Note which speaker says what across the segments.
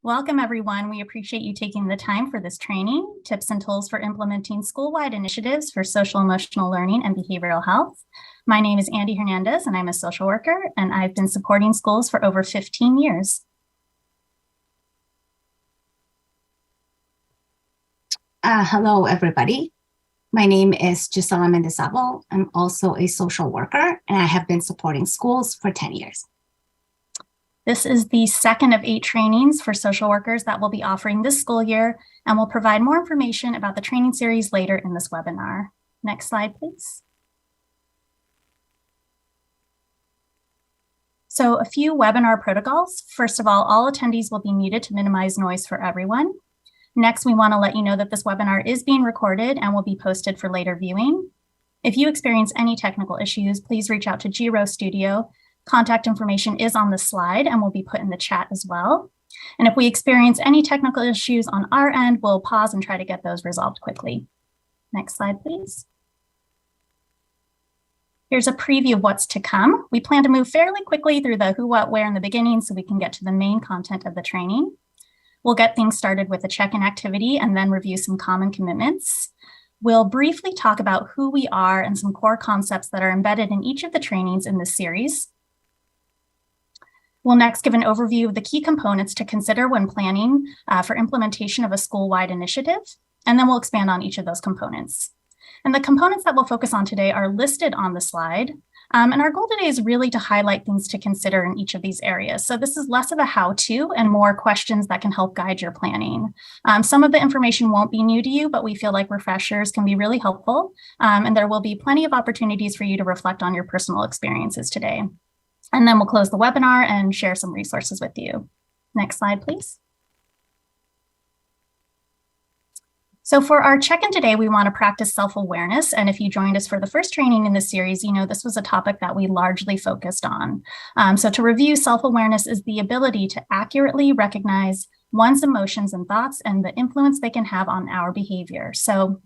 Speaker 1: Welcome, everyone. We appreciate you taking the time for this training, Tips and Tools for Implementing School-Wide Initiatives for Social Emotional Learning and Behavioral Health. My name is Andy Hernandez, and I'm a social worker, and I've been supporting schools for over 15 years.
Speaker 2: Hello, everybody. My name is Gisela Mendizabal. I'm also a social worker, and I have been supporting schools for 10 years.
Speaker 1: This is the second of 8 trainings for social workers that we'll be offering this school year, and we'll provide more information about the training series later in this webinar. Next slide, please. So a few webinar protocols. First of all attendees will be muted to minimize noise for everyone. Next, we want to let you know that this webinar is being recorded and will be posted for later viewing. If you experience any technical issues, please reach out to Giro Studio. Contact information is on the slide and will be put in the chat as well. And if we experience any technical issues on our end, we'll pause and try to get those resolved quickly. Next slide, please. Here's a preview of what's to come. We plan to move fairly quickly through the who, what, where in the beginning so we can get to the main content of the training. We'll get things started with a check-in activity and then review some common commitments. We'll briefly talk about who we are and some core concepts that are embedded in each of the trainings in this series. We'll next give an overview of the key components to consider when planning for implementation of a school-wide initiative, and then we'll expand on each of those components. And the components that we'll focus on today are listed on the slide, and our goal today is really to highlight things to consider in each of these areas. So this is less of a how-to and more questions that can help guide your planning. Some of the information won't be new to you, but we feel like refreshers can be really helpful, and there will be plenty of opportunities for you to reflect on your personal experiences today. And then we'll close the webinar and share some resources with you. Next slide, please. So for our check-in today, we want to practice self-awareness. And if you joined us for the first training in this series, you know this was a topic that we largely focused on. So to review, self-awareness is the ability to accurately recognize one's emotions and thoughts and the influence they can have on our behavior. So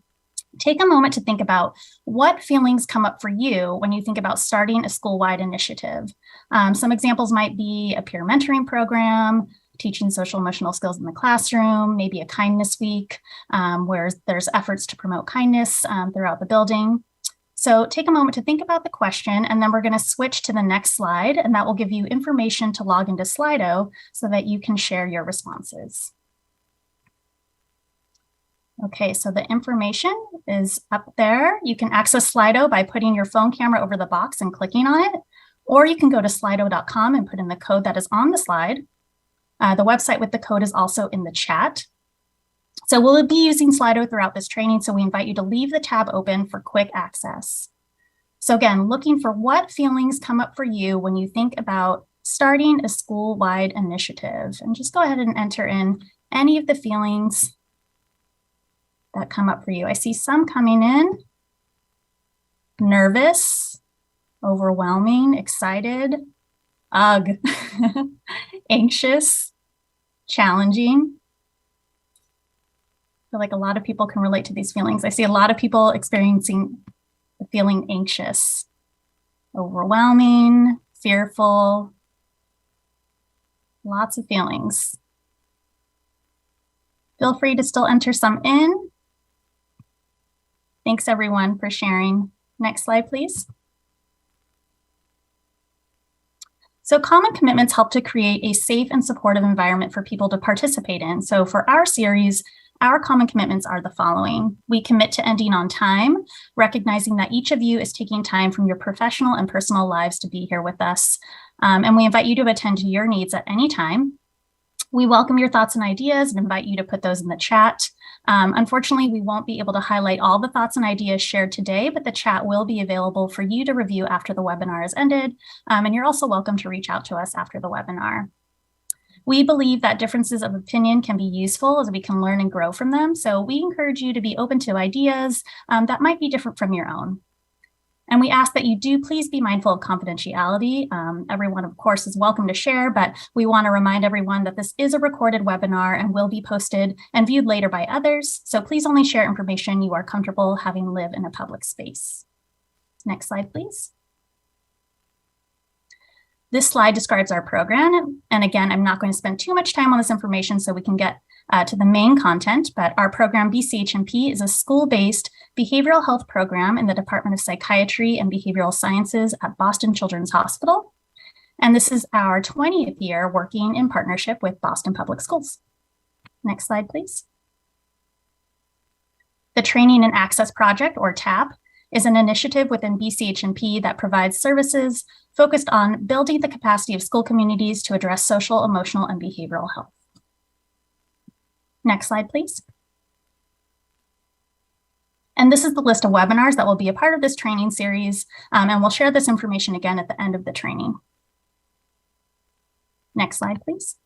Speaker 1: take a moment to think about what feelings come up for you when you think about starting a school-wide initiative. Some examples might be a peer mentoring program, teaching social emotional skills in the classroom, maybe a kindness week where there's efforts to promote kindness throughout the building. So take a moment to think about the question, and then we're going to switch to the next slide, and that will give you information to log into Slido so that you can share your responses. Okay, so the information is up there. You can access Slido by putting your phone camera over the box and clicking on it, or you can go to slido.com and put in the code that is on the slide. The website with the code is also in the chat. So we'll be using Slido throughout this training, so we invite you to leave the tab open for quick access. So again, looking for what feelings come up for you when you think about starting a school-wide initiative. And just go ahead and enter in any of the feelings that come up for you. I see some coming in. Nervous, overwhelming, excited, ugh, anxious, challenging. I feel like a lot of people can relate to these feelings. I see a lot of people experiencing the feeling anxious, overwhelming, fearful, lots of feelings. Feel free to still enter some in. Thanks everyone for sharing. Next slide, please. So common commitments help to create a safe and supportive environment for people to participate in. So for our series, our common commitments are the following. We commit to ending on time, recognizing that each of you is taking time from your professional and personal lives to be here with us. And we invite you to attend to your needs at any time. We welcome your thoughts and ideas and invite you to put those in the chat. Unfortunately, we won't be able to highlight all the thoughts and ideas shared today, but the chat will be available for you to review after the webinar is ended. And you're also welcome to reach out to us after the webinar. We believe that differences of opinion can be useful as we can learn and grow from them. So we encourage you to be open to ideas that might be different from your own. And we ask that you do please be mindful of confidentiality. Everyone, of course, is welcome to share, but we want to remind everyone that this is a recorded webinar and will be posted and viewed later by others. So please only share information you are comfortable having live in a public space. Next slide, please. This slide describes our program. And again, I'm not going to spend too much time on this information so we can get to the main content, but our program BCHMP is a school-based behavioral health program in the Department of Psychiatry and Behavioral Sciences at Boston Children's Hospital. And this is our 20th year working in partnership with Boston Public Schools. Next slide, please. The Training and Access Project, or TAP, is an initiative within BCHMP that provides services focused on building the capacity of school communities to address social, emotional, and behavioral health. Next slide, please. And this is the list of webinars that will be a part of this training series, and we'll share this information again at the end of the training. Next slide, please.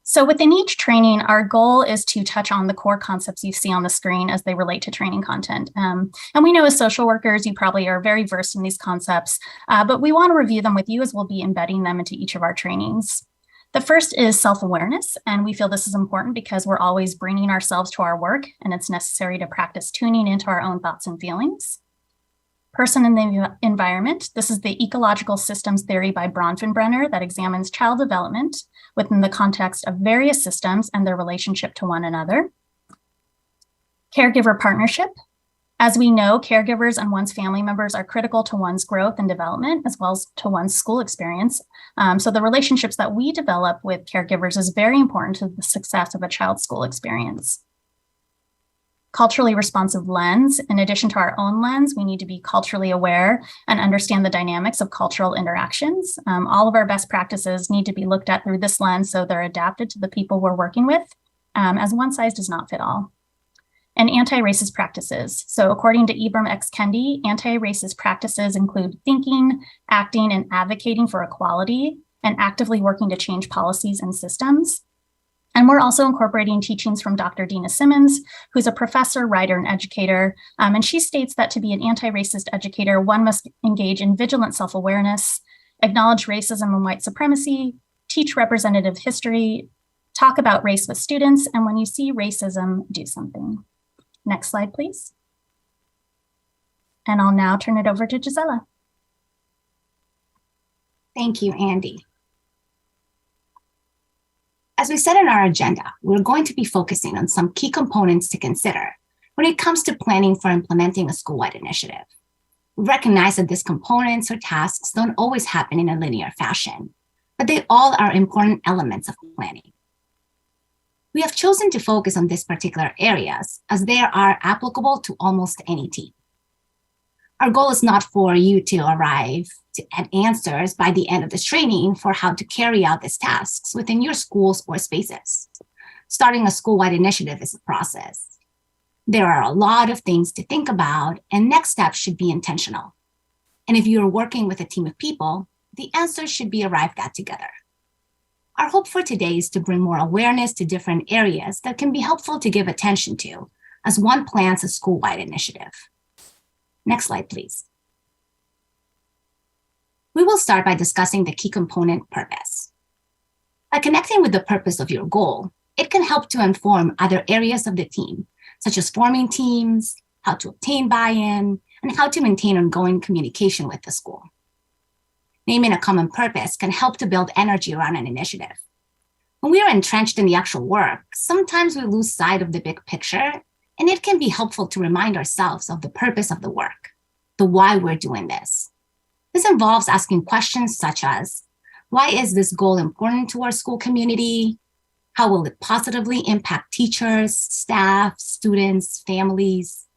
Speaker 1: So within each training, our goal is to touch on the core concepts you see on the screen as they relate to training content. And we know as social workers, you probably are very versed in these concepts, but we want to review them with you as we'll be embedding them into each of our trainings. The first is self-awareness, and we feel this is important because we're always bringing ourselves to our work, and it's necessary to practice tuning into our own thoughts and feelings. Person in the environment. This is the ecological systems theory by Bronfenbrenner that examines child development within the context of various systems and their relationship to one another. Caregiver partnership. As we know, caregivers and one's family members are critical to one's growth and development, as well as to one's school experience. So the relationships that we develop with caregivers is very important to the success of a child's school experience. Culturally responsive lens. In addition to our own lens, we need to be culturally aware and understand the dynamics of cultural interactions. All of our best practices need to be looked at through this lens so they're adapted to the people we're working with, as one size does not fit all. And anti-racist practices. So according to Ibram X. Kendi, anti-racist practices include thinking, acting, and advocating for equality, and actively working to change policies and systems. And we're also incorporating teachings from Dr. Dina Simmons, who's a professor, writer, and educator. And she states that to be an anti-racist educator, one must engage in vigilant self-awareness, acknowledge racism and white supremacy, teach representative history, talk about race with students, and when you see racism, do something. Next slide, please. And I'll now turn it over to Gisela.
Speaker 2: Thank you, Andy. As we said in our agenda, we're going to be focusing on some key components to consider when it comes to planning for implementing a school-wide initiative. We recognize that these components or tasks don't always happen in a linear fashion, but they all are important elements of planning. We have chosen to focus on these particular areas as they are applicable to almost any team. Our goal is not for you to arrive at answers by the end of this training for how to carry out these tasks within your schools or spaces. Starting a school-wide initiative is a process. There are a lot of things to think about, and next steps should be intentional. And if you're working with a team of people, the answers should be arrived at together. Our hope for today is to bring more awareness to different areas that can be helpful to give attention to as one plans a school-wide initiative. Next slide, please. We will start by discussing the key component, purpose. By connecting with the purpose of your goal, it can help to inform other areas of the team, such as forming teams, how to obtain buy-in, and how to maintain ongoing communication with the school. Naming a common purpose can help to build energy around an initiative. When we are entrenched in the actual work, sometimes we lose sight of the big picture, and it can be helpful to remind ourselves of the purpose of the work, the why we're doing this. This involves asking questions such as, why is this goal important to our school community? How will it positively impact teachers, staff, students, families?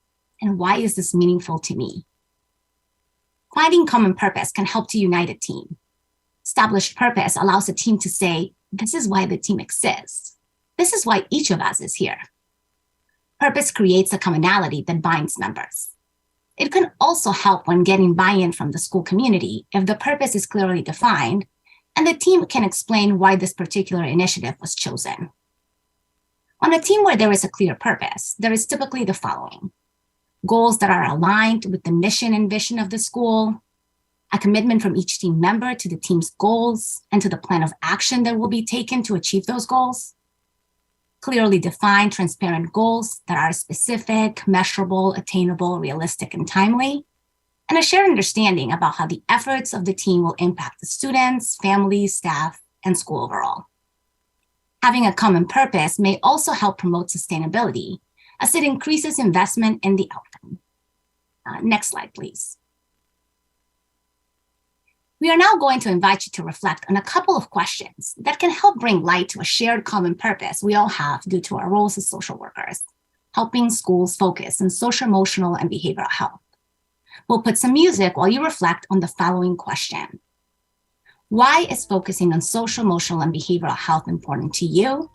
Speaker 2: And why is this meaningful to me? Finding common purpose can help to unite a team. Established purpose allows a team to say, this is why the team exists. This is why each of us is here. Purpose creates a commonality that binds members. It can also help when getting buy-in from the school community if the purpose is clearly defined and the team can explain why this particular initiative was chosen. On a team where there is a clear purpose, there is typically the following: goals that are aligned with the mission and vision of the school, a commitment from each team member to the team's goals and to the plan of action that will be taken to achieve those goals, clearly defined, transparent goals that are specific, measurable, attainable, realistic, and timely, and a shared understanding about how the efforts of the team will impact the students, families, staff, and school overall. Having a common purpose may also help promote sustainability as it increases investment in the outcome. Next slide, please. We are now going to invite you to reflect on a couple of questions that can help bring light to a shared common purpose we all have due to our roles as social workers, helping schools focus on social, emotional, and behavioral health. We'll put some music while you reflect on the following question. Why is focusing on social, emotional, and behavioral health important to you?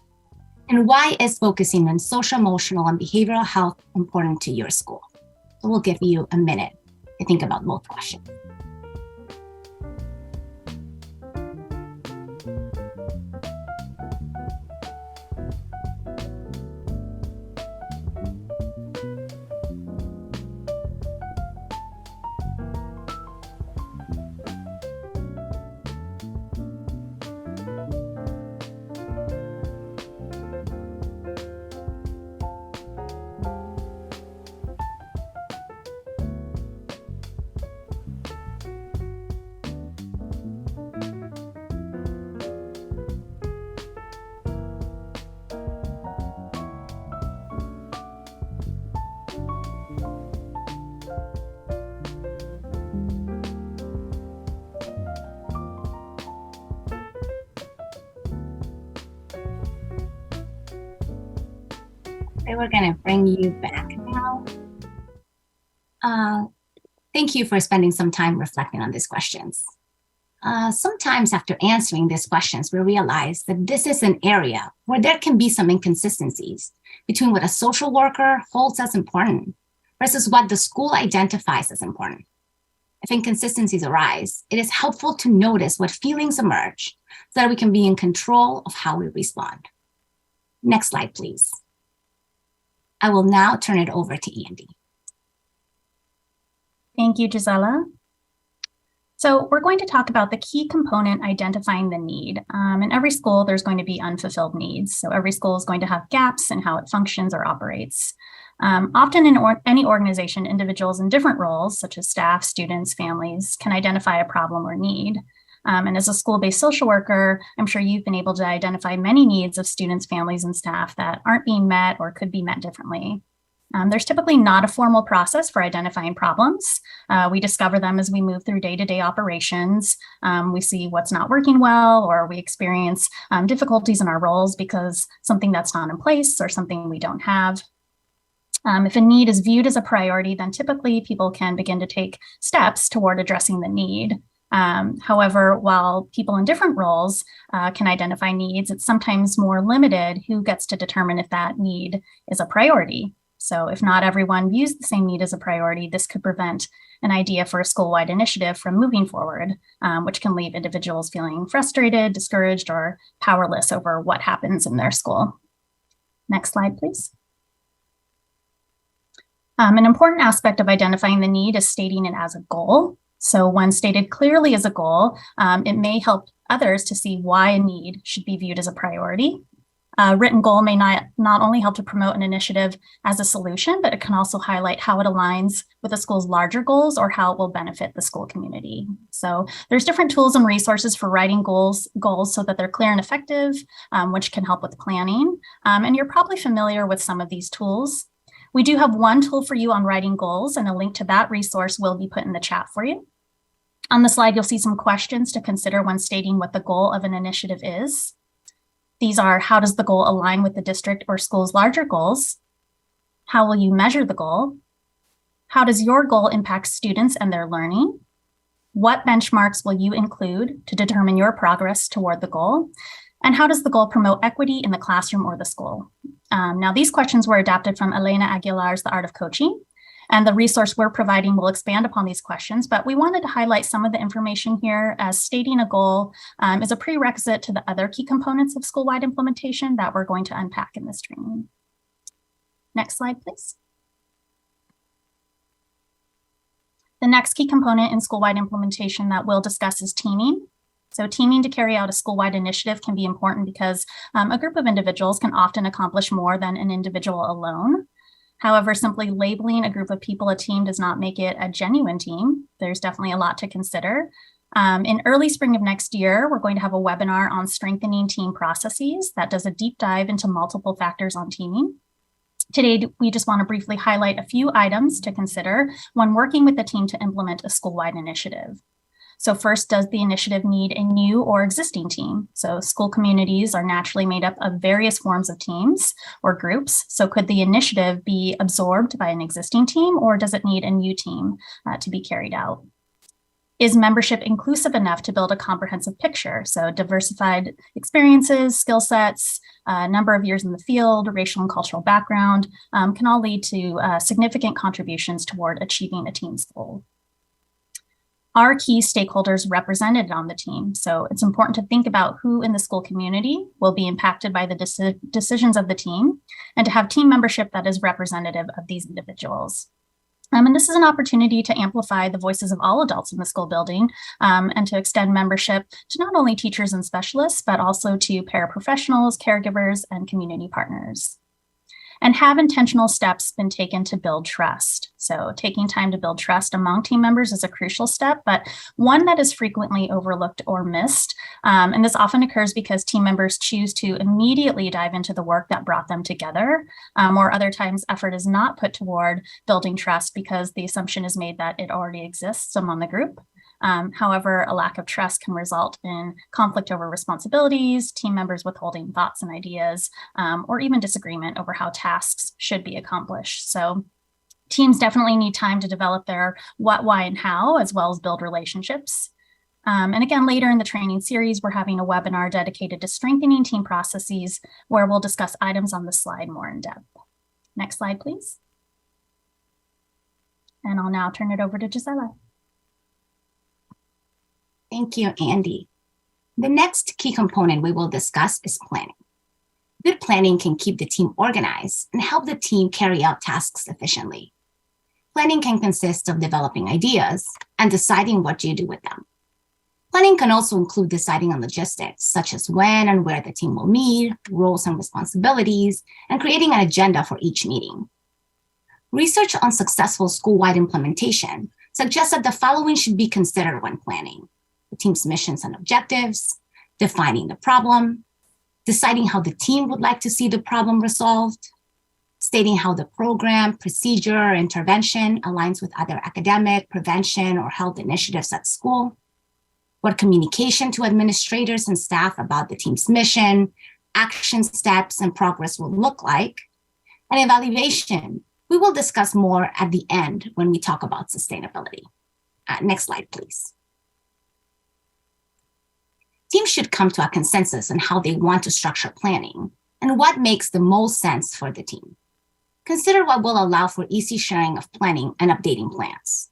Speaker 2: And why is focusing on social, emotional, and behavioral health important to your school? So we'll give you a minute to think about both questions. Okay, we're going to bring you back now. Thank you for spending some time reflecting on these questions. Sometimes after answering these questions, we realize that this is an area where there can be some inconsistencies between what a social worker holds as important versus what the school identifies as important. If inconsistencies arise, it is helpful to notice what feelings emerge so that we can be in control of how we respond. Next slide, please. I will now turn it over to Andy.
Speaker 1: Thank you, Gisela. So we're going to talk about the key component identifying the need. In every school, there's going to be unfulfilled needs. So every school is going to have gaps in how it functions or operates. Often in any organization, individuals in different roles, such as staff, students, families, can identify a problem or need. And as a school-based social worker, I'm sure you've been able to identify many needs of students, families, and staff that aren't being met or could be met differently. There's typically not a formal process for identifying problems. We discover them as we move through day-to-day operations. We see what's not working well, or we experience difficulties in our roles because something that's not in place or something we don't have. If a need is viewed as a priority, then typically people can begin to take steps toward addressing the need. However, while people in different roles can identify needs, it's sometimes more limited who gets to determine if that need is a priority. So if not everyone views the same need as a priority, this could prevent an idea for a school-wide initiative from moving forward, which can leave individuals feeling frustrated, discouraged, or powerless over what happens in their school. Next slide, please. An important aspect of identifying the need is stating it as a goal. So when stated clearly as a goal, it may help others to see why a need should be viewed as a priority. A written goal may not only help to promote an initiative as a solution, but it can also highlight how it aligns with the school's larger goals or how it will benefit the school community. So there's different tools and resources for writing goals so that they're clear and effective, which can help with planning. And you're probably familiar with some of these tools. We do have one tool for you on writing goals, and a link to that resource will be put in the chat for you. On the slide, you'll see some questions to consider when stating what the goal of an initiative is. These are: how does the goal align with the district or school's larger goals? How will you measure the goal? How does your goal impact students and their learning? What benchmarks will you include to determine your progress toward the goal? And how does the goal promote equity in the classroom or the school? Now, these questions were adapted from Elena Aguilar's The Art of Coaching, and the resource we're providing will expand upon these questions, but we wanted to highlight some of the information here, as stating a goal is a prerequisite to the other key components of school-wide implementation that we're going to unpack in this training. Next slide, please. The next key component in school-wide implementation that we'll discuss is teaming. So teaming to carry out a school-wide initiative can be important because a group of individuals can often accomplish more than an individual alone. However, simply labeling a group of people a team does not make it a genuine team. There's definitely a lot to consider. In early spring of next year, we're going to have a webinar on strengthening team processes that does a deep dive into multiple factors on teaming. Today, we just want to briefly highlight a few items to consider when working with the team to implement a school-wide initiative. So first, does the initiative need a new or existing team? So school communities are naturally made up of various forms of teams or groups. So could the initiative be absorbed by an existing team, or does it need a new team to be carried out? Is membership inclusive enough to build a comprehensive picture? So diversified experiences, skill sets, number of years in the field, racial and cultural background can all lead to significant contributions toward achieving a team's goal. Are key stakeholders represented on the team? So it's important to think about who in the school community will be impacted by the decisions of the team, and to have team membership that is representative of these individuals. And this is an opportunity to amplify the voices of all adults in the school building and to extend membership to not only teachers and specialists, but also to paraprofessionals, caregivers, and community partners. And have intentional steps been taken to build trust? So taking time to build trust among team members is a crucial step, but one that is frequently overlooked or missed. And this often occurs because team members choose to immediately dive into the work that brought them together, or other times effort is not put toward building trust because the assumption is made that it already exists among the group. However, a lack of trust can result in conflict over responsibilities, team members withholding thoughts and ideas, or even disagreement over how tasks should be accomplished. So teams definitely need time to develop their what, why, and how, as well as build relationships. And again, later in the training series, we're having a webinar dedicated to strengthening team processes, where we'll discuss items on the slide more in depth. Next slide, please. And I'll now turn it over to Gisela.
Speaker 2: Thank you, Andy. The next key component we will discuss is planning. Good planning can keep the team organized and help the team carry out tasks efficiently. Planning can consist of developing ideas and deciding what you do with them. Planning can also include deciding on logistics, such as when and where the team will meet, roles and responsibilities, and creating an agenda for each meeting. Research on successful school-wide implementation suggests that the following should be considered when planning: the team's missions and objectives, defining the problem, deciding how the team would like to see the problem resolved, stating how the program, procedure, or intervention aligns with other academic, prevention, or health initiatives at school, what communication to administrators and staff about the team's mission, action steps, and progress will look like, and evaluation. We will discuss more at the end when we talk about sustainability. Next slide, please. Teams should come to a consensus on how they want to structure planning and what makes the most sense for the team. Consider what will allow for easy sharing of planning and updating plans.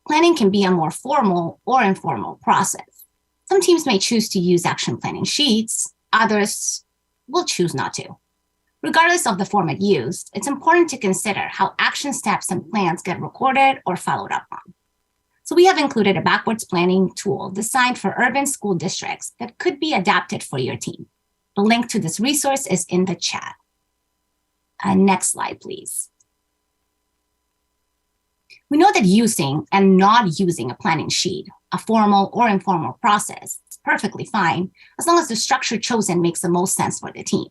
Speaker 2: Planning can be a more formal or informal process. Some teams may choose to use action planning sheets, others will choose not to. Regardless of the format used, it's important to consider how action steps and plans get recorded or followed up on. So we have included a backwards planning tool designed for urban school districts that could be adapted for your team. The link to this resource is in the chat. Next slide, please. We know that using and not using a planning sheet, a formal or informal process, is perfectly fine as long as the structure chosen makes the most sense for the team.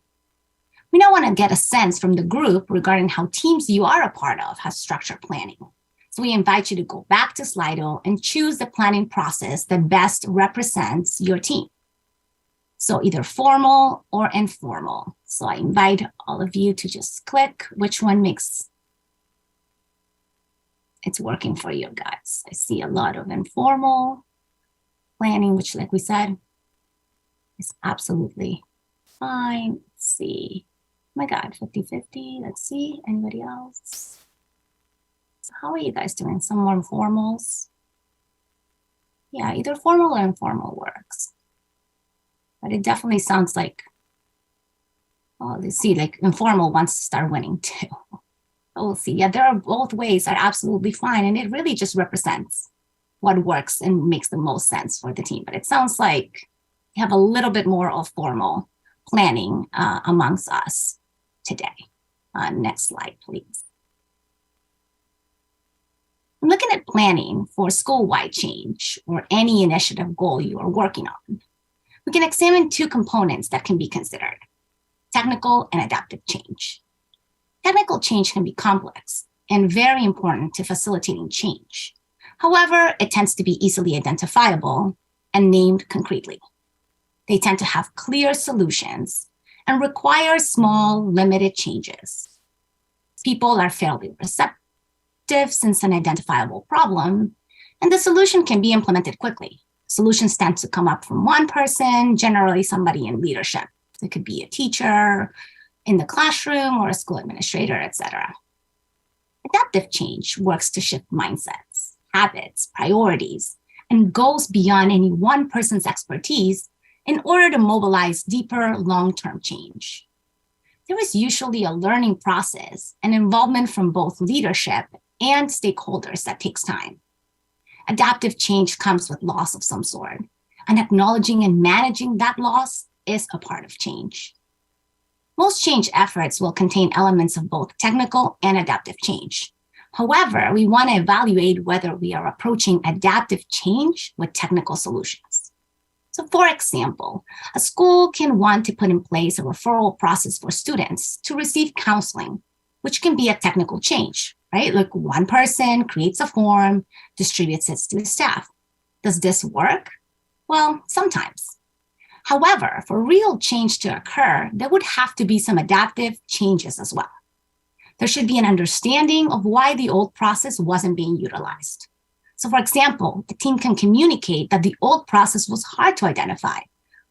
Speaker 2: We now want to get a sense from the group regarding how teams you are a part of have structured planning. So we invite you to go back to Slido and choose the planning process that best represents your team. So either formal or informal. So I invite all of you to just click which one makes it's working for you guys. I see a lot of informal planning, which, like we said, is absolutely fine. Let's see. Oh my God, 50-50. Let's see. Anybody else? So how are you guys doing? Some more informals? Yeah, either formal or informal works. But it definitely sounds like, oh, let's see, like informal wants to start winning too. We'll see. Yeah, there are both ways are absolutely fine. And it really just represents what works and makes the most sense for the team. But it sounds like you have a little bit more of formal planning amongst us today. Next slide, please. When looking at planning for school-wide change or any initiative goal you are working on, we can examine two components that can be considered: technical and adaptive change. Technical change can be complex and very important to facilitating change. However, it tends to be easily identifiable and named concretely. They tend to have clear solutions and require small, limited changes. People are fairly receptive since an identifiable problem, and the solution can be implemented quickly. Solutions tend to come up from one person, generally somebody in leadership. It could be a teacher in the classroom or a school administrator, etc. Adaptive change works to shift mindsets, habits, priorities, and goes beyond any one person's expertise in order to mobilize deeper long-term change. There is usually a learning process and involvement from both leadership and stakeholders that takes time. Adaptive change comes with loss of some sort, and acknowledging and managing that loss is a part of change. Most change efforts will contain elements of both technical and adaptive change. However, we want to evaluate whether we are approaching adaptive change with technical solutions. So for example, a school can want to put in place a referral process for students to receive counseling, which can be a technical change, right? Like one person creates a form, distributes it to the staff. Does this work? Well, sometimes. However, for real change to occur, there would have to be some adaptive changes as well. There should be an understanding of why the old process wasn't being utilized. So for example, the team can communicate that the old process was hard to identify,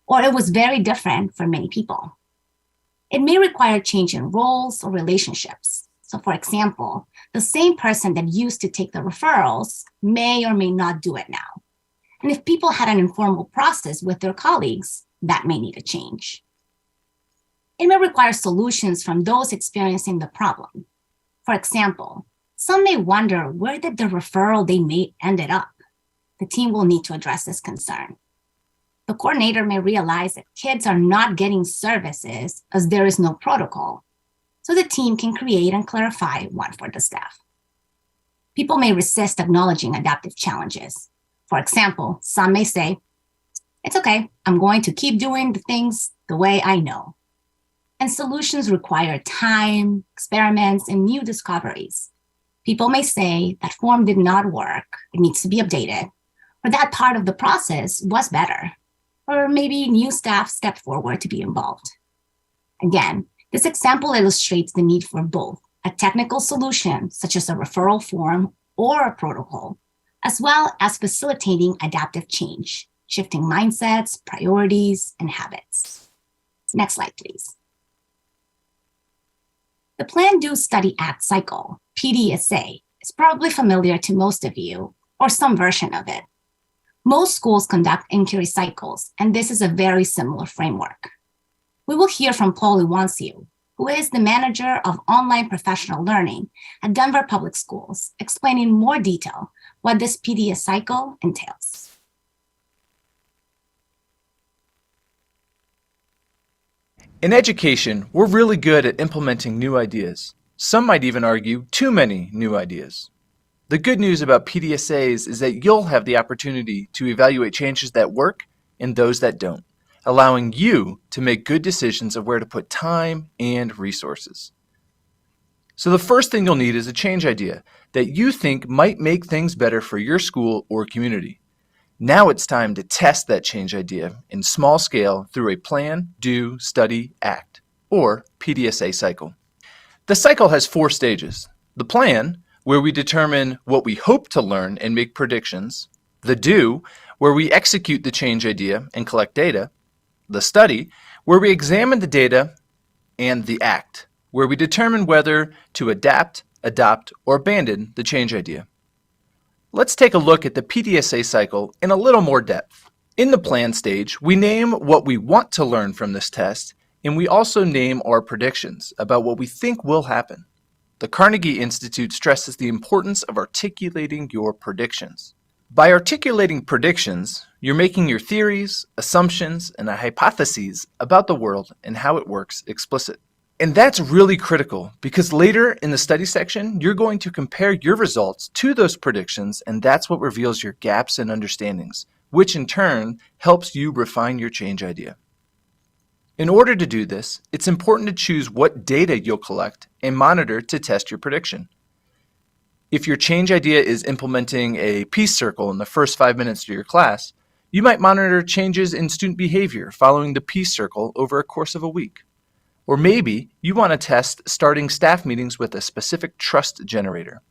Speaker 2: or it was very different for many people. It may require change in roles or relationships. So for example, the same person that used to take the referrals may or may not do it now. And if people had an informal process with their colleagues, that may need a change. It may require solutions from those experiencing the problem. For example, some may wonder where did the referral they made ended up. The team will need to address this concern. The coordinator may realize that kids are not getting services as there is no protocol, so the team can create and clarify one for the staff. People may resist acknowledging adaptive challenges. For example, some may say, "It's okay, I'm going to keep doing the things the way I know." And solutions require time, experiments, and new discoveries. People may say that form did not work, it needs to be updated, or that part of the process was better, or maybe new staff stepped forward to be involved. Again, this example illustrates the need for both a technical solution, such as a referral form or a protocol, as well as facilitating adaptive change, shifting mindsets, priorities, and habits. Next slide, please. The Plan, Do, Study, Act cycle, PDSA, is probably familiar to most of you, or some version of it. Most schools conduct inquiry cycles, and this is a very similar framework. We will hear from Paul Iwanciu, who is the manager of online professional learning at Denver Public Schools, explaining in more detail what this PDSA cycle entails.
Speaker 3: In education, we're really good at implementing new ideas. Some might even argue too many new ideas. The good news about PDSAs is that you'll have the opportunity to evaluate changes that work and those that don't, allowing you to make good decisions of where to put time and resources. So the first thing you'll need is a change idea that you think might make things better for your school or community. Now it's time to test that change idea in small scale through a Plan, Do, Study, Act, or PDSA cycle. The cycle has 4 stages. The plan, where we determine what we hope to learn and make predictions. The Do, where we execute the change idea and collect data. The Study, where we examine the data. And the Act, where we determine whether to adapt, adopt, or abandon the change idea. Let's take a look at the PDSA cycle in a little more depth. In the plan stage, we name what we want to learn from this test, and we also name our predictions about what we think will happen. The Carnegie Institute stresses the importance of articulating your predictions. By articulating predictions, you're making your theories, assumptions, and hypotheses about the world and how it works explicit. And that's really critical because later in the study section, you're going to compare your results to those predictions, and that's what reveals your gaps and understandings, which in turn helps you refine your change idea. In order to do this, it's important to choose what data you'll collect and monitor to test your prediction. If your change idea is implementing a peace circle in the first 5 minutes of your class, you might monitor changes in student behavior following the peace circle over a course of a week. Or maybe you want to test starting staff meetings with a specific trust generator.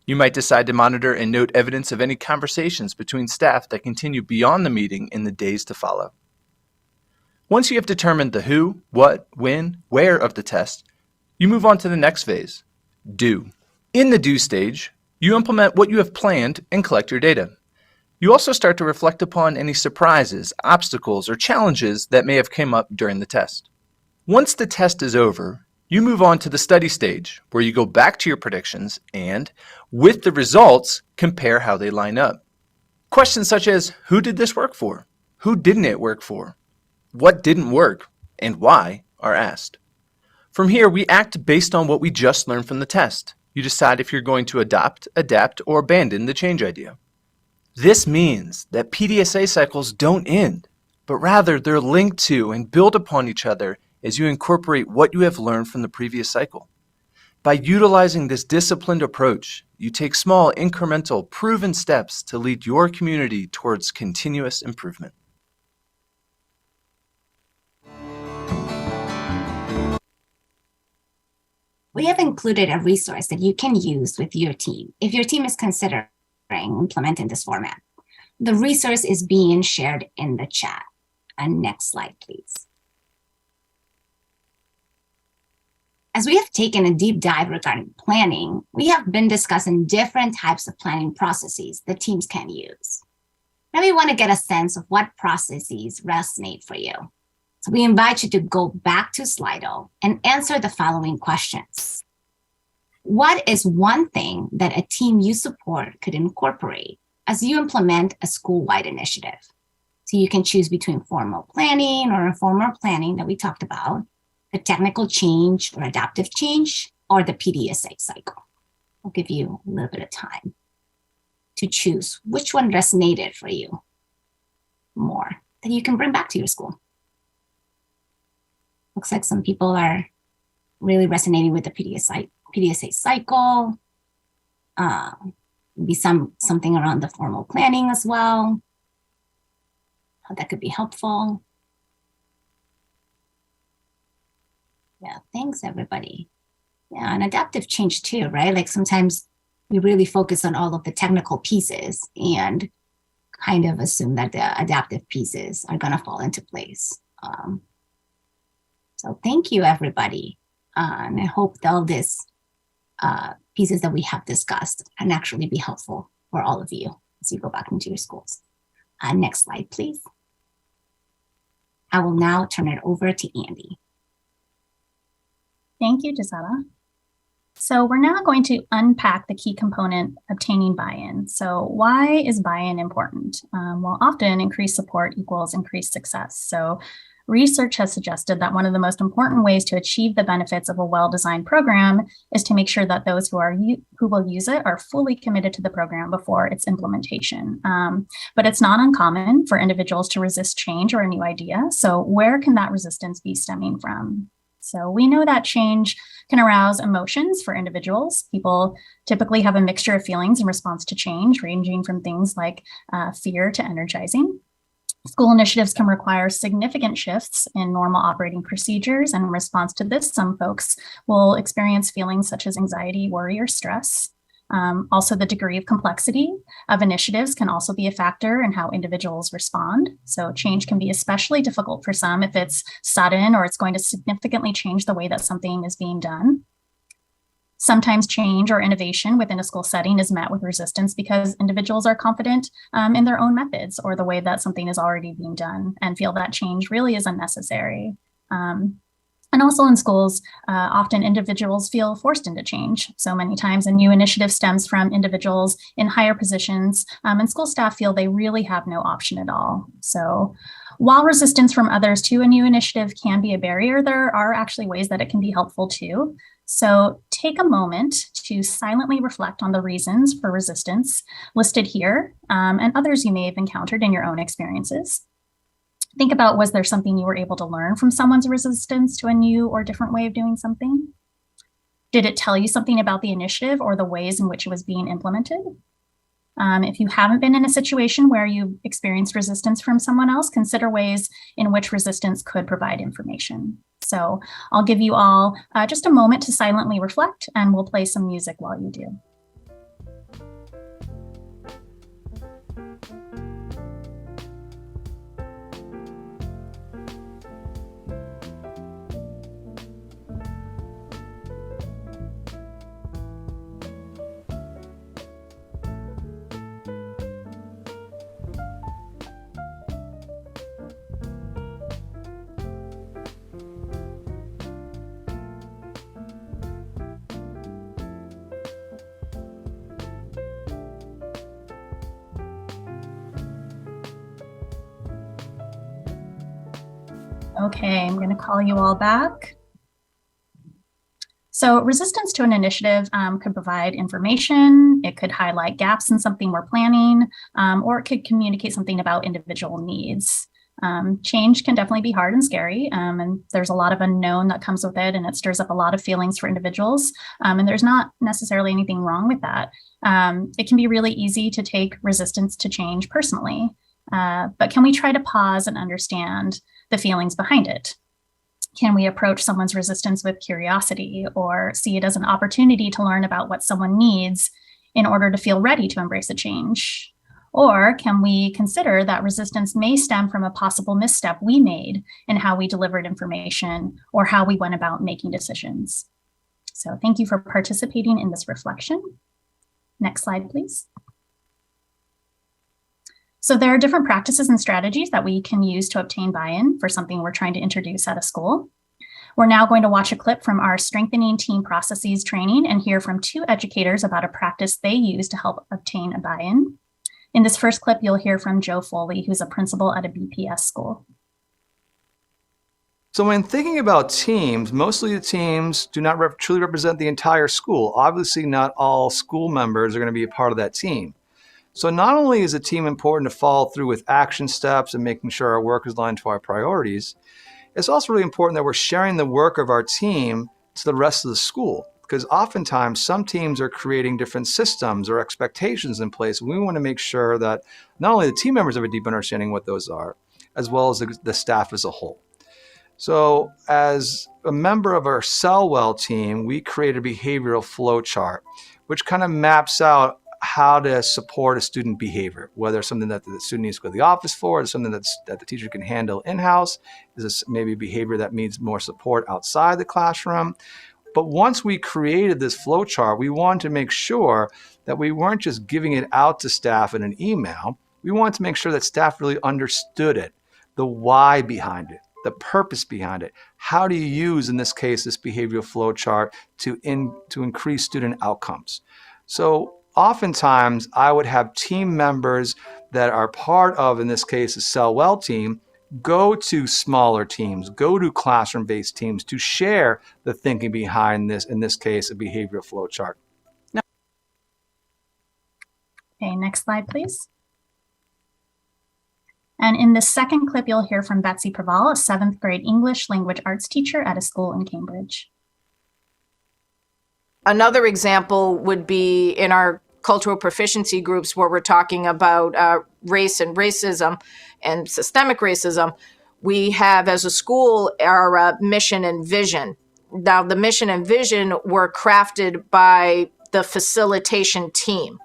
Speaker 3: You might decide to monitor and note evidence of any conversations between staff that continue beyond the meeting in the days to follow. Once you have determined the who, what, when, where of the test, you move on to the next phase, do. In the do stage, you implement what you have planned and collect your data. You also start to reflect upon any surprises, obstacles, or challenges that may have come up during the test. Once the test is over, you move on to the study stage, where you go back to your predictions and, with the results, compare how they line up. Questions such as, who did this work for? Who didn't it work for? What didn't work, and why, are asked. From here, we act based on what we just learned from the test. You decide if you're going to adopt, adapt, or abandon the change idea. This means that PDSA cycles don't end, but rather they're linked to and build upon each other as you incorporate what you have learned from the previous cycle. By utilizing this disciplined approach, you take small, incremental, proven steps to lead your community towards continuous improvement.
Speaker 2: We have included a resource that you can use with your team if your team is considering implementing this format. The resource is being shared in the chat. And next slide, please. As we have taken a deep dive regarding planning, we have been discussing different types of planning processes that teams can use. Now we want to get a sense of what processes resonate for you. So we invite you to go back to Slido and answer the following questions. What is one thing that a team you support could incorporate as you implement a school-wide initiative? So you can choose between formal planning or informal planning that we talked about, the technical change or adaptive change, or the PDSA cycle. I'll give you a little bit of time to choose which one resonated for you more that you can bring back to your school. Looks like some people are really resonating with the PDSA cycle. Maybe something around the formal planning as well. How that could be helpful. Yeah, thanks everybody. Yeah, and adaptive change too, right? Like sometimes we really focus on all of the technical pieces and kind of assume that the adaptive pieces are gonna fall into place. So thank you everybody. And I hope that all these pieces that we have discussed can actually be helpful for all of you as you go back into your schools. Next slide, please. I will now turn it over to Andy.
Speaker 1: Thank you, Gisela. So we're now going to unpack the key component, obtaining buy-in. So why is buy-in important? Well, often increased support equals increased success. So research has suggested that one of the most important ways to achieve the benefits of a well-designed program is to make sure that those who will use it are fully committed to the program before its implementation. But it's not uncommon for individuals to resist change or a new idea. So where can that resistance be stemming from? So we know that change can arouse emotions for individuals. People typically have a mixture of feelings in response to change, ranging from things like fear to energizing. School initiatives can require significant shifts in normal operating procedures. And in response to this, some folks will experience feelings such as anxiety, worry, or stress. Also, the degree of complexity of initiatives can also be a factor in how individuals respond. So change can be especially difficult for some if it's sudden or it's going to significantly change the way that something is being done. Sometimes change or innovation within a school setting is met with resistance because individuals are confident in their own methods or the way that something is already being done and feel that change really is unnecessary. And also in schools, often individuals feel forced into change. So many times a new initiative stems from individuals in higher positions and school staff feel they really have no option at all. So While resistance from others to a new initiative can be a barrier, there are actually ways that it can be helpful too. So take a moment to silently reflect on the reasons for resistance listed here and others you may have encountered in your own experiences. Think about, was there something you were able to learn from someone's resistance to a new or different way of doing something? Did it tell you something about the initiative or the ways in which it was being implemented? If you haven't been in a situation where you experienced resistance from someone else, consider ways in which resistance could provide information. So I'll give you all just a moment to silently reflect, and we'll play some music while you do. Okay, I'm going to call you all back. So resistance to an initiative could provide information, it could highlight gaps in something we're planning, or it could communicate something about individual needs. Change can definitely be hard and scary, and there's a lot of unknown that comes with it, and it stirs up a lot of feelings for individuals, and there's not necessarily anything wrong with that. It can be really easy to take resistance to change personally, but can we try to pause and understand the feelings behind it? Can we approach someone's resistance with curiosity or see it as an opportunity to learn about what someone needs in order to feel ready to embrace a change? Or can we consider that resistance may stem from a possible misstep we made in how we delivered information or how we went about making decisions? So thank you for participating in this reflection. Next slide, please. So there are different practices and strategies that we can use to obtain buy-in for something we're trying to introduce at a school. We're now going to watch a clip from our Strengthening Team Processes training and hear from two educators about a practice they use to help obtain a buy-in. In this first clip, you'll hear from Joe Foley, who's a principal at a BPS school.
Speaker 4: So when thinking about teams, mostly the teams do not truly represent the entire school. Obviously, not all school members are going to be a part of that team. So not only is a team important to follow through with action steps and making sure our work is aligned to our priorities, it's also really important that we're sharing the work of our team to the rest of the school, because oftentimes some teams are creating different systems or expectations in place. We want to make sure that not only the team members have a deep understanding what those are, as well as the staff as a whole. So as a member of our Cellwell team, we create a behavioral flow chart, which kind of maps out how to support a student behavior, whether it's something that the student needs to go to the office for, or something that the teacher can handle in-house. Is this maybe behavior that needs more support outside the classroom? But once we created this flow chart, we wanted to make sure that we weren't just giving it out to staff in an email. We wanted to make sure that staff really understood it, the why behind it, the purpose behind it. How do you use, in this case, this behavioral flow chart to increase student outcomes? So oftentimes, I would have team members that are part of, in this case, a Cellwell team, go to smaller teams, go to classroom-based teams to share the thinking behind this, in this case, a behavioral flow chart.
Speaker 1: Okay, next slide, please. And in the second clip, you'll hear from Betsy Praval, a 7th grade English language arts teacher at a school in Cambridge.
Speaker 5: Another example would be in our cultural proficiency groups where we're talking about race and racism and systemic racism. We have, as a school, our mission and vision. Now, the mission and vision were crafted by the facilitation team.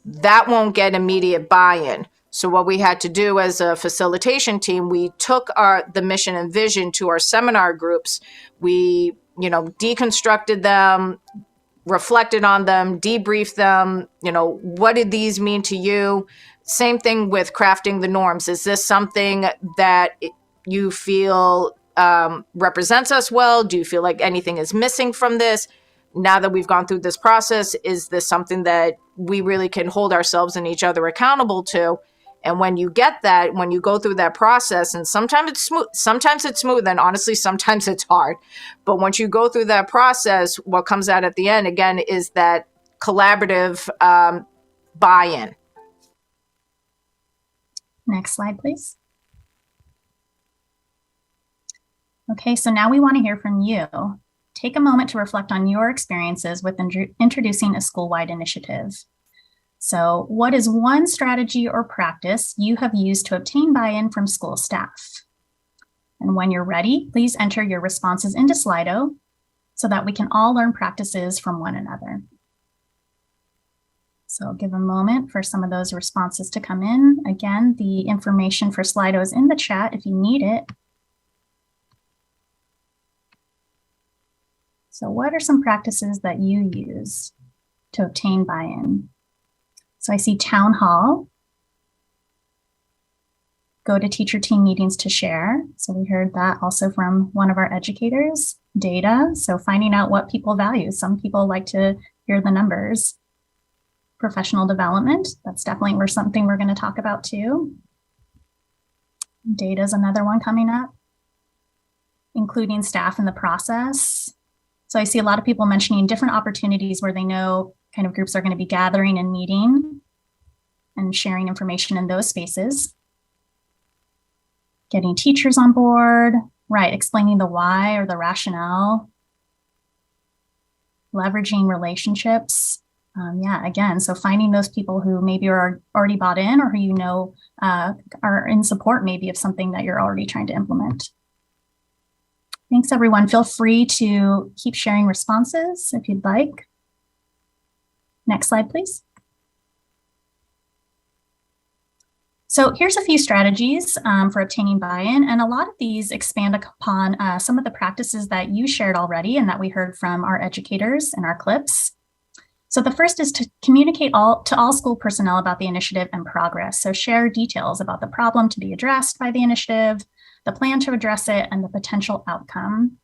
Speaker 5: That won't get immediate buy-in. So what we had to do as a facilitation team, we took the mission and vision to our seminar groups. We deconstructed them, reflected on them, debriefed them. What did these mean to you? Same thing with crafting the norms. Is this something that you feel represents us well? Do you feel like anything is missing from this? Now that we've gone through this process, is this something that we really can hold ourselves and each other accountable to? And when you get that, when you go through that process, and sometimes it's smooth, and honestly, sometimes it's hard. But once you go through that process, what comes out at the end, again, is that collaborative buy-in.
Speaker 1: Next slide, please. Okay, so now we want to hear from you. Take a moment to reflect on your experiences with introducing a school-wide initiative. So what is one strategy or practice you have used to obtain buy-in from school staff? And when you're ready, please enter your responses into Slido so that we can all learn practices from one another. So I'll give a moment for some of those responses to come in. Again, the information for Slido is in the chat if you need it. So what are some practices that you use to obtain buy-in? So I see town hall, go to teacher team meetings to share. So we heard that also from one of our educators. Data, so finding out what people value. Some people like to hear the numbers. Professional development, that's definitely something we're going to talk about too. Data is another one coming up. Including staff in the process. So I see a lot of people mentioning different opportunities where they know kind of groups are going to be gathering and meeting and sharing information in those spaces. Getting teachers on board, right, explaining the why or the rationale. Leveraging relationships. Yeah, again, so finding those people who maybe are already bought in or who you know are in support maybe of something that you're already trying to implement. Thanks, everyone. Feel free to keep sharing responses if you'd like. Next slide, please. So here's a few strategies for obtaining buy-in, and a lot of these expand upon some of the practices that you shared already and that we heard from our educators in our clips. So the first is to communicate to all school personnel about the initiative and progress. So share details about the problem to be addressed by the initiative, the plan to address it, and the potential outcome.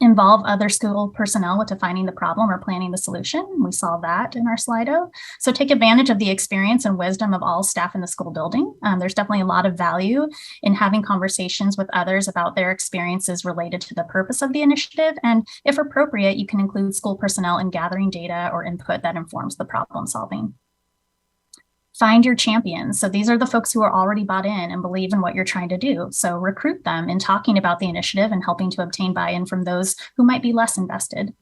Speaker 1: Involve other school personnel with defining the problem or planning the solution. We saw that in our Slido. So take advantage of the experience and wisdom of all staff in the school building. There's definitely a lot of value in having conversations with others about their experiences related to the purpose of the initiative. And if appropriate, you can include school personnel in gathering data or input that informs the problem solving. Find your champions. So these are the folks who are already bought in and believe in what you're trying to do. So recruit them in talking about the initiative and helping to obtain buy-in from those who might be less invested.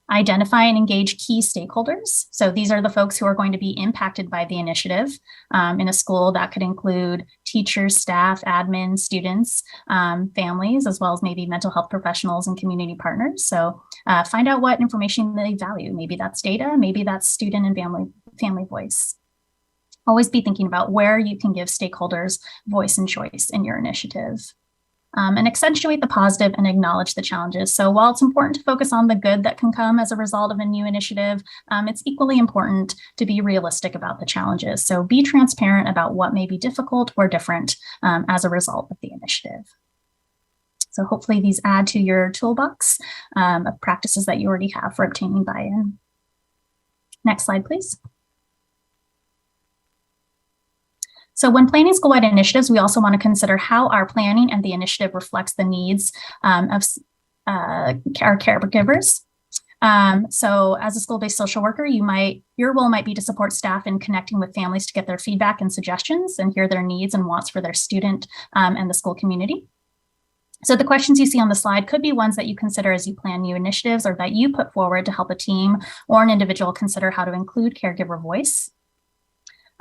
Speaker 1: Identify and engage key stakeholders. So these are the folks who are going to be impacted by the initiative in a school. That could include teachers, staff, admin, students, families, as well as maybe mental health professionals and community partners. So find out what information they value. Maybe that's data, maybe that's student and family voice. Always be thinking about where you can give stakeholders voice and choice in your initiative. And accentuate the positive and acknowledge the challenges. So while it's important to focus on the good that can come as a result of a new initiative, it's equally important to be realistic about the challenges. So be transparent about what may be difficult or different as a result of the initiative. So hopefully these add to your toolbox of practices that you already have for obtaining buy-in. Next slide, please. So when planning school-wide initiatives, we also want to consider how our planning and the initiative reflects the needs of our caregivers. So as a school-based social worker, your role might be to support staff in connecting with families to get their feedback and suggestions and hear their needs and wants for their student and the school community. So the questions you see on the slide could be ones that you consider as you plan new initiatives or that you put forward to help a team or an individual consider how to include caregiver voice.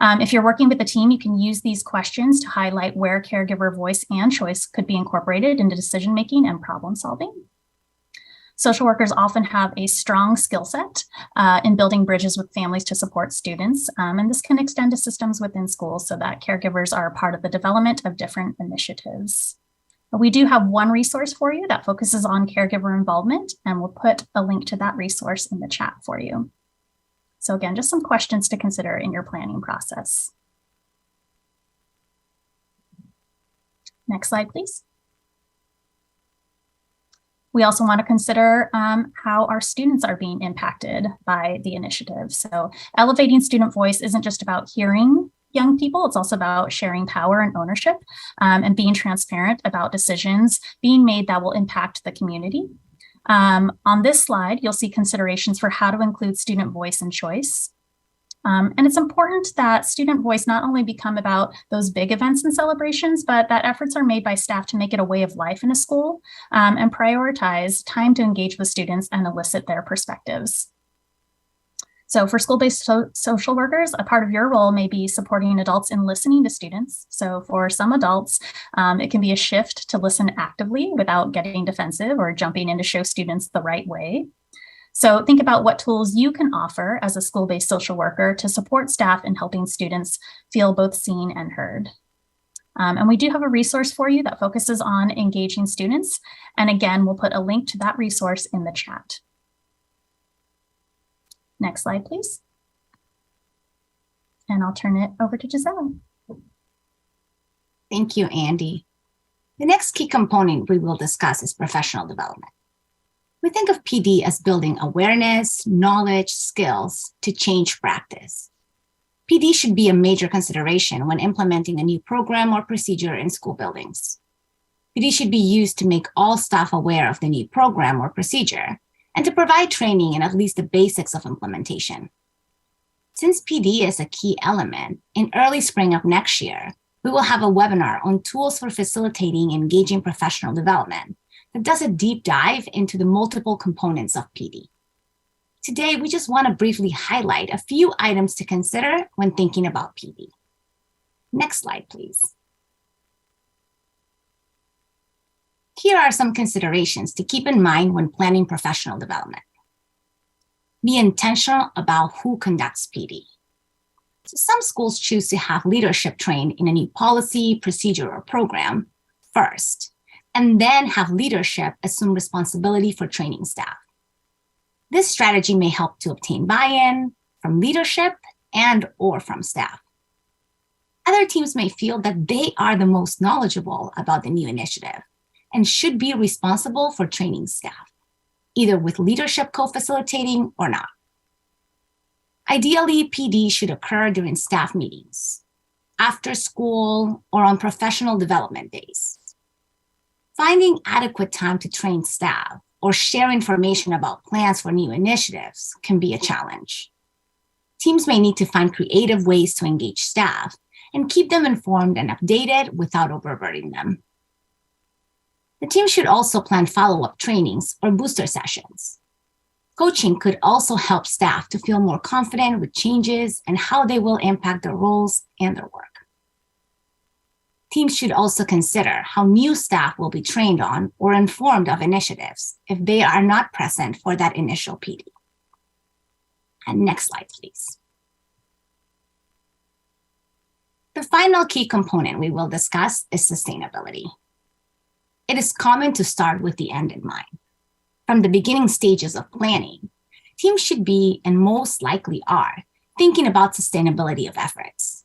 Speaker 1: If you're working with a team, you can use these questions to highlight where caregiver voice and choice could be incorporated into decision-making and problem solving. Social workers often have a strong skill set in building bridges with families to support students, and this can extend to systems within schools so that caregivers are a part of the development of different initiatives. We do have one resource for you that focuses on caregiver involvement, and we'll put a link to that resource in the chat for you. So again, just some questions to consider in your planning process. Next slide, please. We also want to consider how our students are being impacted by the initiative. So elevating student voice isn't just about hearing young people. It's also about sharing power and ownership, and being transparent about decisions being made that will impact the community. On this slide, you'll see considerations for how to include student voice and choice. And it's important that student voice not only become about those big events and celebrations, but that efforts are made by staff to make it a way of life in a school, and prioritize time to engage with students and elicit their perspectives. So for school-based social workers, a part of your role may be supporting adults in listening to students. So for some adults, it can be a shift to listen actively without getting defensive or jumping in to show students the right way. So think about what tools you can offer as a school-based social worker to support staff in helping students feel both seen and heard. And we do have a resource for you that focuses on engaging students. And again, we'll put a link to that resource in the chat. Next slide, please. And I'll turn it over to Giselle.
Speaker 2: Thank you, Andy. The next key component we will discuss is professional development. We think of PD as building awareness, knowledge, skills to change practice. PD should be a major consideration when implementing a new program or procedure in school buildings. PD should be used to make all staff aware of the new program or procedure and to provide training in at least the basics of implementation. Since PD is a key element, in early spring of next year, we will have a webinar on tools for facilitating engaging professional development that does a deep dive into the multiple components of PD. Today, we just want to briefly highlight a few items to consider when thinking about PD. Next slide, please. Here are some considerations to keep in mind when planning professional development. Be intentional about who conducts PD. So some schools choose to have leadership trained in a new policy, procedure, or program first, and then have leadership assume responsibility for training staff. This strategy may help to obtain buy-in from leadership and/or from staff. Other teams may feel that they are the most knowledgeable about the new initiative and should be responsible for training staff, either with leadership co-facilitating or not. Ideally, PD should occur during staff meetings, after school, or on professional development days. Finding adequate time to train staff or share information about plans for new initiatives can be a challenge. Teams may need to find creative ways to engage staff and keep them informed and updated without overburdening them. The team should also plan follow-up trainings or booster sessions. Coaching could also help staff to feel more confident with changes and how they will impact their roles and their work. Teams should also consider how new staff will be trained on or informed of initiatives if they are not present for that initial PD. And next slide, please. The final key component we will discuss is sustainability. It is common to start with the end in mind. From the beginning stages of planning, teams should be, and most likely are, thinking about sustainability of efforts.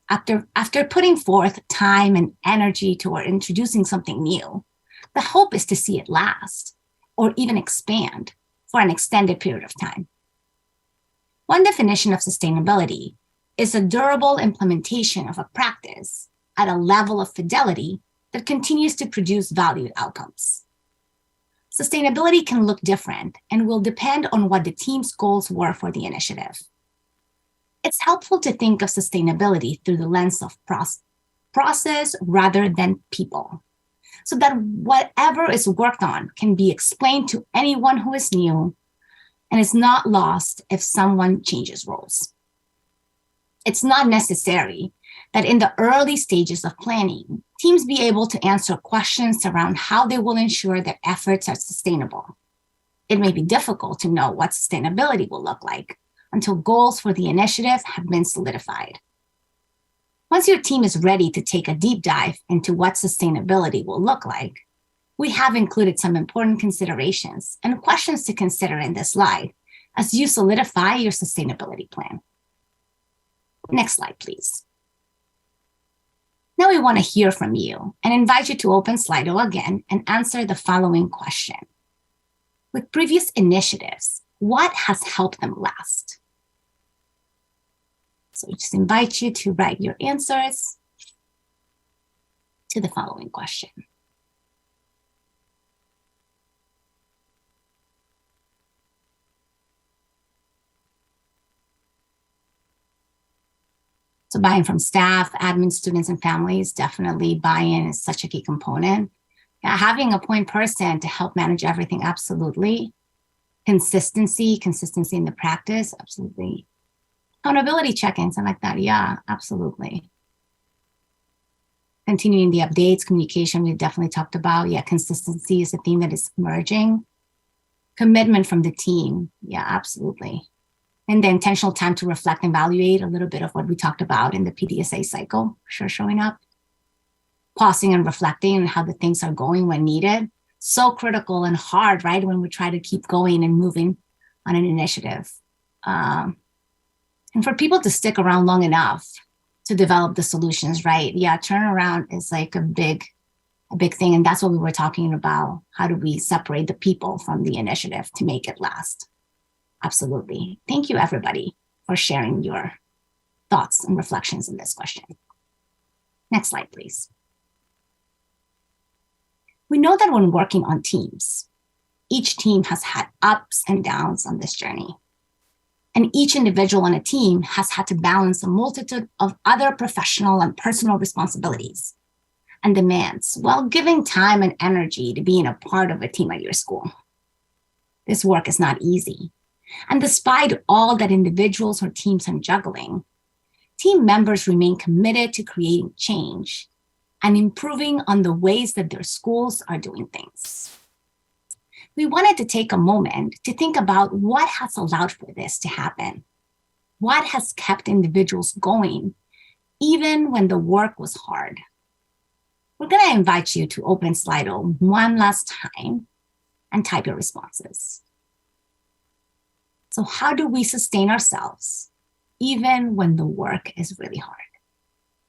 Speaker 2: After putting forth time and energy toward introducing something new, the hope is to see it last or even expand for an extended period of time. One definition of sustainability is a durable implementation of a practice at a level of fidelity that continues to produce valued outcomes. Sustainability can look different and will depend on what the team's goals were for the initiative. It's helpful to think of sustainability through the lens of process rather than people, so that whatever is worked on can be explained to anyone who is new and is not lost if someone changes roles. It's not necessary that in the early stages of planning, teams be able to answer questions around how they will ensure that efforts are sustainable. It may be difficult to know what sustainability will look like until goals for the initiative have been solidified. Once your team is ready to take a deep dive into what sustainability will look like, we have included some important considerations and questions to consider in this slide as you solidify your sustainability plan. Next slide, please. Now we want to hear from you and invite you to open Slido again and answer the following question. With previous initiatives, what has helped them last? So we just invite you to write your answers to the following question. So buy-in from staff, admin, students, and families, definitely buy-in is such a key component. Yeah, having a point person to help manage everything, absolutely. Consistency in the practice, absolutely. Accountability check-ins, I like that, yeah, absolutely. Continuing the updates, communication, we definitely talked about. Yeah, consistency is a theme that is emerging. Commitment from the team, yeah, absolutely. And the intentional time to reflect and evaluate, a little bit of what we talked about in the PDSA cycle, sure showing up. Pausing and reflecting on how the things are going when needed. So critical and hard, right? When we try to keep going and moving on an initiative. And for people to stick around long enough to develop the solutions, right? Yeah, turnaround is like a big thing. And that's what we were talking about. How do we separate the people from the initiative to make it last? Absolutely. Thank you, everybody, for sharing your thoughts and reflections in this question. Next slide, please. We know that when working on teams, each team has had ups and downs on this journey. And each individual on a team has had to balance a multitude of other professional and personal responsibilities and demands while giving time and energy to being a part of a team at your school. This work is not easy. And despite all that individuals or teams are juggling, team members remain committed to creating change and improving on the ways that their schools are doing things. We wanted to take a moment to think about what has allowed for this to happen. What has kept individuals going, even when the work was hard? We're going to invite you to open Slido one last time and type your responses. So how do we sustain ourselves, even when the work is really hard?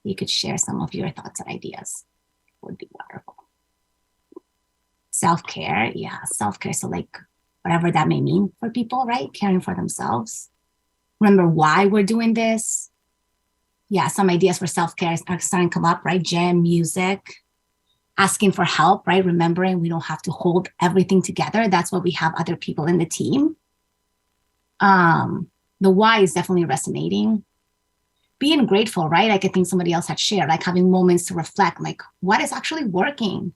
Speaker 2: You could share some of your thoughts and ideas. It would be wonderful. Self-care, yeah, self-care. So like whatever that may mean for people, right? Caring for themselves. Remember why we're doing this. Yeah, some ideas for self-care are starting to come up, right? Gym, music, asking for help, right? Remembering we don't have to hold everything together. That's why we have other people in the team. The why is definitely resonating. Being grateful, right? Like I think somebody else had shared, like having moments to reflect, like what is actually working?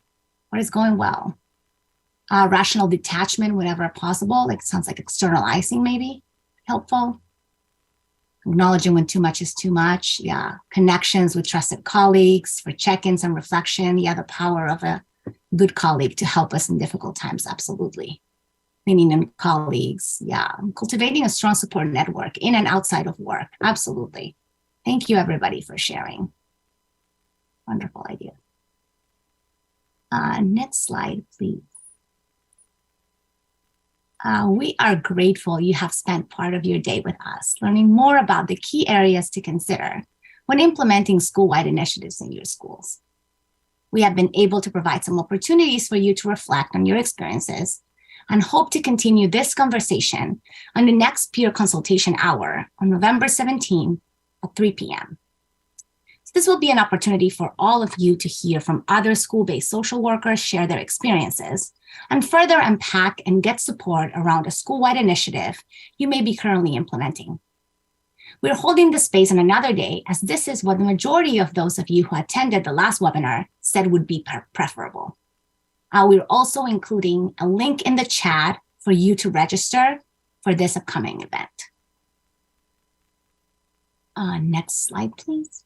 Speaker 2: What is going well? Rational detachment whenever possible, like it sounds like externalizing maybe, helpful. Acknowledging when too much is too much. Yeah, connections with trusted colleagues for check-ins and reflection. Yeah, the power of a good colleague to help us in difficult times, absolutely. Meaning in colleagues, yeah. Cultivating a strong support network in and outside of work, absolutely. Thank you, everybody, for sharing. Wonderful idea. Next slide, please. We are grateful you have spent part of your day with us, learning more about the key areas to consider when implementing school-wide initiatives in your schools. We have been able to provide some opportunities for you to reflect on your experiences and hope to continue this conversation on the next peer consultation hour on November 17 at 3 p.m. So this will be an opportunity for all of you to hear from other school-based social workers, share their experiences, and further unpack and get support around a school-wide initiative you may be currently implementing. We're holding this space on another day as this is what the majority of those of you who attended the last webinar said would be preferable. We're also including a link in the chat for you to register for this upcoming event. Next slide, please.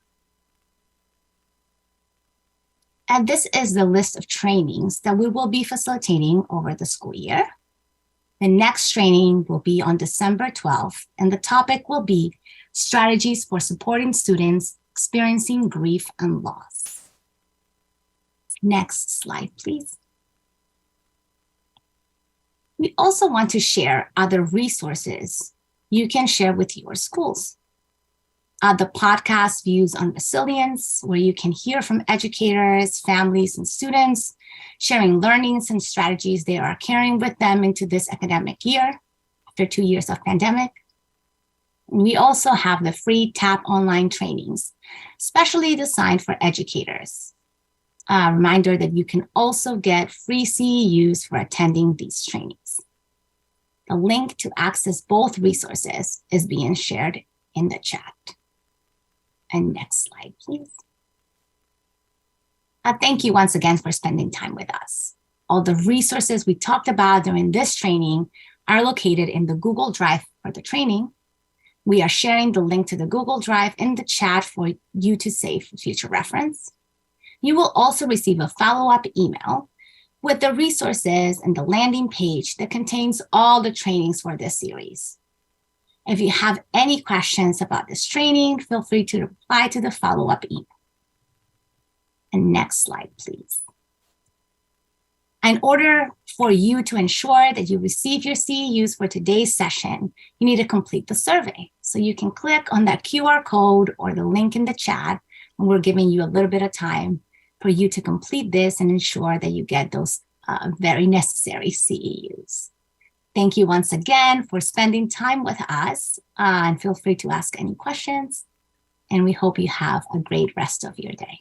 Speaker 2: And this is the list of trainings that we will be facilitating over the school year. The next training will be on December 12th, and the topic will be strategies for supporting students experiencing grief and loss. Next slide, please. We also want to share other resources you can share with your schools. The podcast Views on Resilience, where you can hear from educators, families, and students, sharing learnings and strategies they are carrying with them into this academic year after 2 years of pandemic. We also have the free TAP online trainings, specially designed for educators. A reminder that you can also get free CEUs for attending these trainings. The link to access both resources is being shared in the chat. And next slide, please. Thank you once again for spending time with us. All the resources we talked about during this training are located in the Google Drive for the training. We are sharing the link to the Google Drive in the chat for you to save for future reference. You will also receive a follow-up email with the resources and the landing page that contains all the trainings for this series. If you have any questions about this training, feel free to reply to the follow-up email. And next slide, please. In order for you to ensure that you receive your CEUs for today's session, you need to complete the survey. So you can click on that QR code or the link in the chat, and we're giving you a little bit of time for you to complete this and ensure that you get those very necessary CEUs. Thank you once again for spending time with us, and feel free to ask any questions. And we hope you have a great rest of your day.